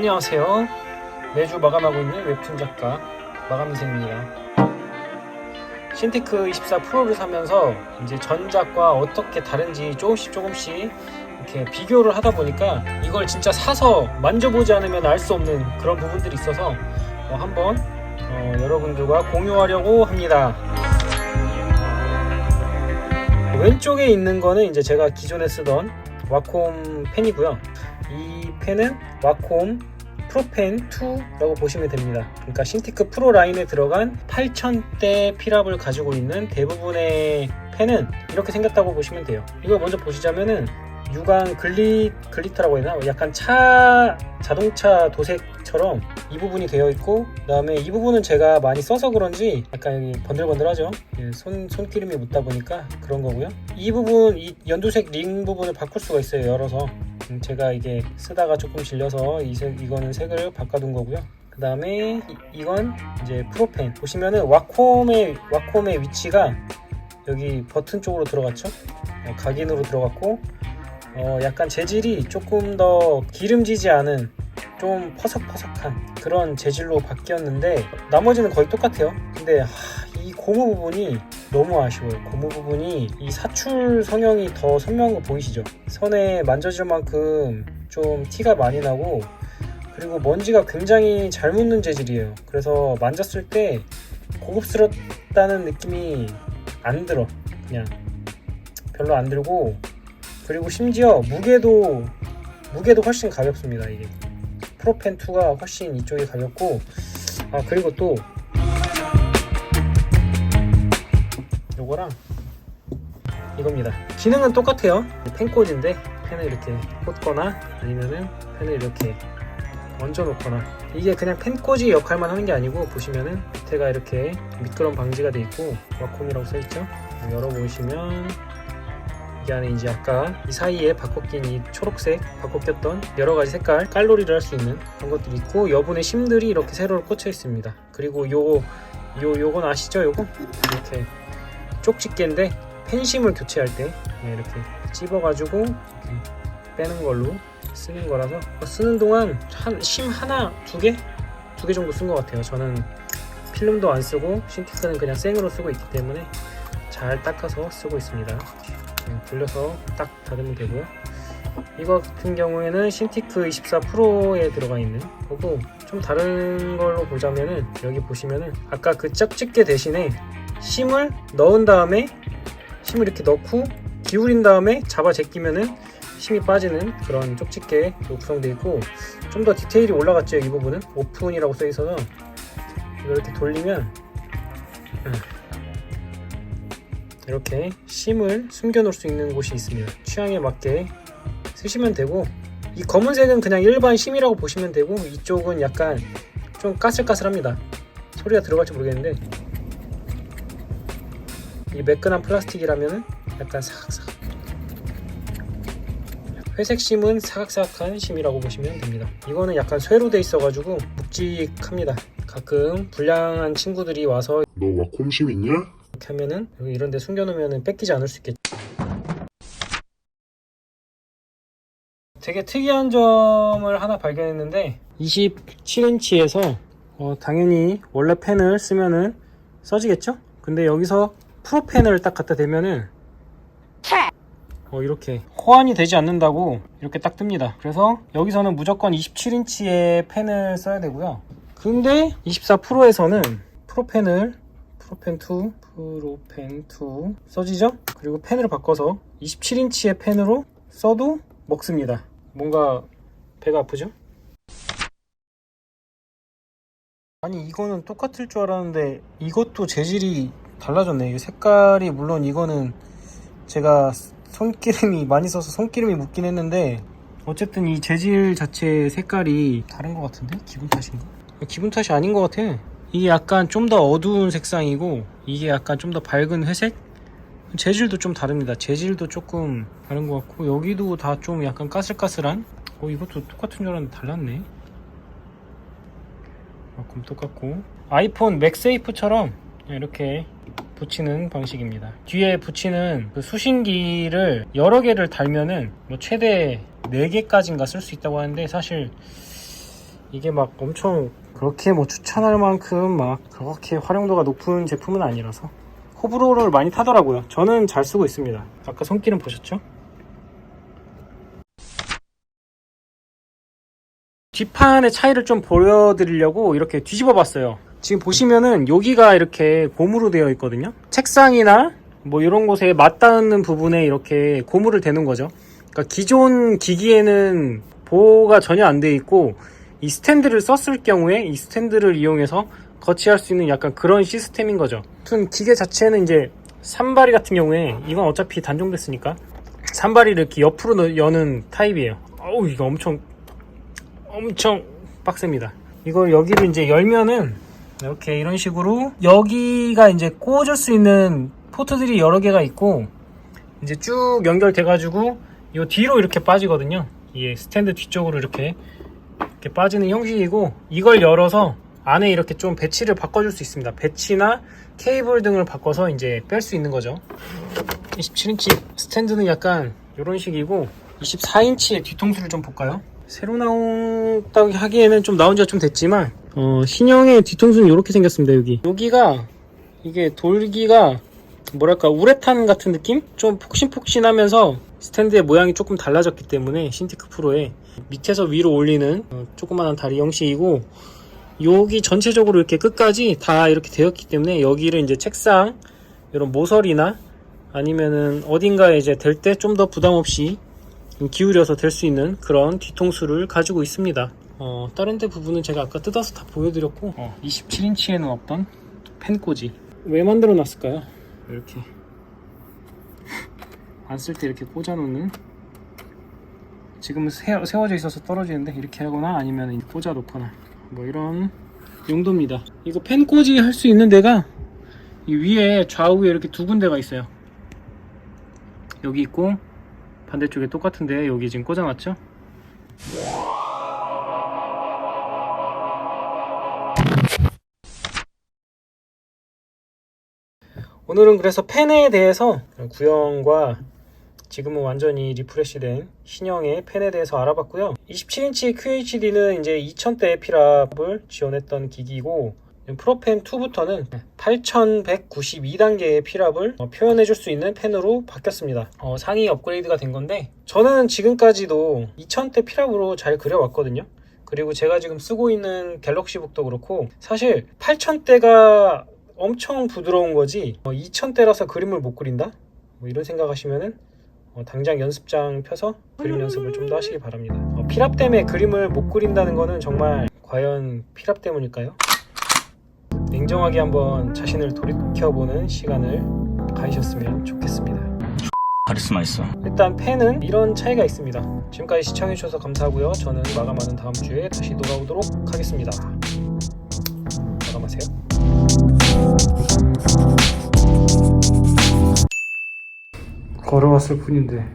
안녕하세요. 매주 마감하고 있는 웹툰 작가 마감인생입니다. 신테크 24 프로를 사면서 이제 전작과 어떻게 다른지 조금씩 이렇게 비교를 하다 보니까 이걸 진짜 사서 만져보지 않으면 알 수 없는 그런 부분들이 있어서 한번 여러분들과 공유하려고 합니다. 왼쪽에 있는 거는 이제 제가 기존에 쓰던 와콤 펜이고요. 이 펜은 와콤 프로펜 2라고 보시면 됩니다. 그러니까 신테크 프로 라인에 들어간 8000대 필압을 가지고 있는 대부분의 펜은 이렇게 생겼다고 보시면 돼요. 이걸 먼저 보시자면은 유광 글리터라고 해야 되나? 약간 자동차 도색처럼 이 부분이 되어 있고, 그 다음에 이 부분은 제가 많이 써서 그런지 약간 여기 번들번들하죠. 손기름이 묻다 보니까 그런 거고요. 이 부분, 이 연두색 링 부분을 바꿀 수가 있어요. 열어서. 제가 이게 쓰다가 조금 질려서 이거는 색을 바꿔둔 거고요. 그 다음에 이건 이제 프로펜. 보시면은 와콤의 위치가 여기 버튼 쪽으로 들어갔죠. 각인으로 들어갔고, 약간 재질이 조금 더 기름지지 않은 좀 퍼석퍼석한 그런 재질로 바뀌었는데 나머지는 거의 똑같아요. 근데 이 고무 부분이 너무 아쉬워요. 고무 부분이 이 사출 성형이 더 선명한 거 보이시죠? 손에 만져질 만큼 좀 티가 많이 나고, 그리고 먼지가 굉장히 잘 묻는 재질이에요. 그래서 만졌을 때 고급스럽다는 느낌이 안 들어. 그냥 별로 안 들고, 그리고 심지어 무게도 훨씬 가볍습니다. 이게 프로펜 2가 훨씬 이쪽이 가볍고, 그리고 또 요거랑 이겁니다. 기능은 똑같아요. 펜꽂이인데 펜을 이렇게 꽂거나 아니면은 펜을 이렇게 얹어 놓거나, 이게 그냥 펜꽂이 역할만 하는 게 아니고, 보시면은 밑에가 이렇게 미끄럼 방지가 돼 있고 와콤이라고 써 있죠. 열어보시면 이 안에 이제 아까 이 사이에 바꿔 낀 이 초록색 바꿔 꼈던 여러가지 색깔 깔로리를 할 수 있는 그런 것들이 있고, 여분의 심들이 이렇게 세로로 꽂혀 있습니다. 그리고 요건 아시죠? 요거 이렇게 쪽집게인데 펜심을 교체할 때 이렇게 찝어가지고 이렇게 빼는 걸로 쓰는 거라서, 쓰는 동안 심 하나, 두 개 정도 쓴 것 같아요. 저는 필름도 안 쓰고 신테크는 그냥 생으로 쓰고 있기 때문에 잘 닦아서 쓰고 있습니다. 돌려서 딱 닫으면 되고요. 이거 같은 경우에는 신테크 24 프로에 들어가 있는 거고, 좀 다른 걸로 보자면은 여기 보시면은 아까 그 짝집게 대신에 심을 넣은 다음에 심을 이렇게 넣고 기울인 다음에 잡아 제끼면은 심이 빠지는 그런 쪽집게로 구성되어 있고, 좀 더 디테일이 올라갔죠. 이 부분은 오픈이라고 써 있어서 이렇게 돌리면 이렇게 심을 숨겨 놓을 수 있는 곳이 있습니다. 취향에 맞게 쓰시면 되고, 이 검은색은 그냥 일반 심이라고 보시면 되고, 이쪽은 약간 좀 까슬까슬합니다. 소리가 들어갈지 모르겠는데, 이 매끈한 플라스틱이라면 약간 사각사각, 회색 심은 사각사각한 심이라고 보시면 됩니다. 이거는 약간 쇠로 돼 있어 가지고 묵직합니다. 가끔 불량한 친구들이 와서 너 와콤심 있냐? 이렇게 하면은 이런 데 숨겨 놓으면 뺏기지 않을 수 있겠죠. 되게 특이한 점을 하나 발견했는데, 27인치에서 당연히 원래 펜을 쓰면은 써지겠죠? 근데 여기서 프로펜을 딱 갖다 대면은 이렇게 호환이 되지 않는다고 이렇게 딱 뜹니다. 그래서 여기서는 무조건 27인치의 펜을 써야 되고요. 근데 24 프로에서는 프로펜 2 써지죠? 그리고 펜을 바꿔서 27인치의 펜으로 써도 먹습니다. 뭔가 배가 아프죠? 아니, 이거는 똑같을 줄 알았는데 이것도 재질이 달라졌네. 이 색깔이, 물론 이거는 제가 손기름이 많이 써서 손기름이 묻긴 했는데, 어쨌든 이 재질 자체 색깔이 다른 것 같은데? 기분 탓인가? 기분 탓이 아닌 것 같아. 이게 약간 좀 더 어두운 색상이고, 이게 약간 좀 더 밝은 회색? 재질도 좀 다릅니다. 재질도 조금 다른 것 같고, 여기도 다 좀 약간 까슬까슬한? 이것도 똑같은 줄 알았는데 달랐네. 그럼 똑같고, 아이폰 맥세이프처럼 이렇게 붙이는 방식입니다. 뒤에 붙이는 그 수신기를 여러 개를 달면은 뭐 최대 4개까지인가 쓸 수 있다고 하는데, 사실 이게 막 엄청 그렇게 뭐 추천할 만큼 막 그렇게 활용도가 높은 제품은 아니라서 호불호를 많이 타더라고요. 저는 잘 쓰고 있습니다. 아까 손길은 보셨죠? 뒷판의 차이를 좀 보여드리려고 이렇게 뒤집어 봤어요. 지금 보시면은 여기가 이렇게 고무로 되어 있거든요. 책상이나 뭐 이런 곳에 맞닿는 부분에 이렇게 고무를 대는 거죠. 그러니까 기존 기기에는 보호가 전혀 안 되어 있고 이 스탠드를 썼을 경우에 이 스탠드를 이용해서 거치할 수 있는 약간 그런 시스템인 거죠. 아무튼 기계 자체는 이제 산발이 같은 경우에 이건 어차피 단종됐으니까 산발이를 이렇게 옆으로 여는 타입이에요. 어우, 이거 엄청 빡셉니다. 이걸 여기를 이제 열면은 이렇게 이런 식으로 여기가 이제 꽂을 수 있는 포트들이 여러 개가 있고 이제 쭉 연결돼 가지고 이 뒤로 이렇게 빠지거든요. 이게 스탠드 뒤쪽으로 이렇게 빠지는 형식이고 이걸 열어서 안에 이렇게 좀 배치를 바꿔줄 수 있습니다. 배치나 케이블 등을 바꿔서 이제 뺄 수 있는 거죠. 27인치 스탠드는 약간 이런 식이고 24인치의 뒤통수를 좀 볼까요? 새로 나온다고 하기에는 좀 나온 지가 좀 됐지만 신형의 뒤통수는 이렇게 생겼습니다. 여기가 이게 돌기가 뭐랄까 우레탄 같은 느낌? 좀 폭신폭신하면서 스탠드의 모양이 조금 달라졌기 때문에 신티크 프로에 밑에서 위로 올리는 조그만한 다리 형식이고 여기 전체적으로 이렇게 끝까지 다 이렇게 되었기 때문에 여기를 이제 책상 이런 모서리나 아니면은 어딘가에 이제 댈 때 좀 더 부담 없이 기울여서 될 수 있는 그런 뒤통수를 가지고 있습니다. 다른 데 부분은 제가 아까 뜯어서 다 보여드렸고 27인치에는 없던 펜꽂이 왜 만들어 놨을까요? 이렇게 안 쓸 때 이렇게 꽂아 놓는 지금은 세워져 있어서 떨어지는데 이렇게 하거나 아니면 꽂아 놓거나 뭐 이런 용도입니다. 이거 펜꽂이 할 수 있는 데가 이 위에 좌우에 이렇게 두 군데가 있어요. 여기 있고 반대쪽에 똑같은데 여기 지금 꽂아놨죠? 오늘은 그래서 펜에 대해서 구형과 지금은 완전히 리프레시된 신형의 펜에 대해서 알아봤고요. 27인치 QHD는 이제 2000대 필압을 지원했던 기기고 프로펜 2부터는 8192단계의 필압을 표현해줄 수 있는 펜으로 바뀌었습니다. 상위 업그레이드가 된 건데 저는 지금까지도 2000대 필압으로 잘 그려왔거든요. 그리고 제가 지금 쓰고 있는 갤럭시북도 그렇고 사실 8000대가 엄청 부드러운 거지 2000대라서 그림을 못 그린다? 뭐 이런 생각하시면은 당장 연습장 펴서 그림 연습을 좀 더 하시기 바랍니다. 필압 때문에 그림을 못 그린다는 거는 정말 과연 필압 때문일까요? 냉정하게 한번 자신을 돌이켜보는 시간을 가지셨으면 좋겠습니다. 카리스마 있어. 일단 펜은 이런 차이가 있습니다. 지금까지 시청해주셔서 감사하고요. 저는 마감하는 다음 주에 다시 돌아오도록 하겠습니다. 마감하세요. 걸어왔을 뿐인데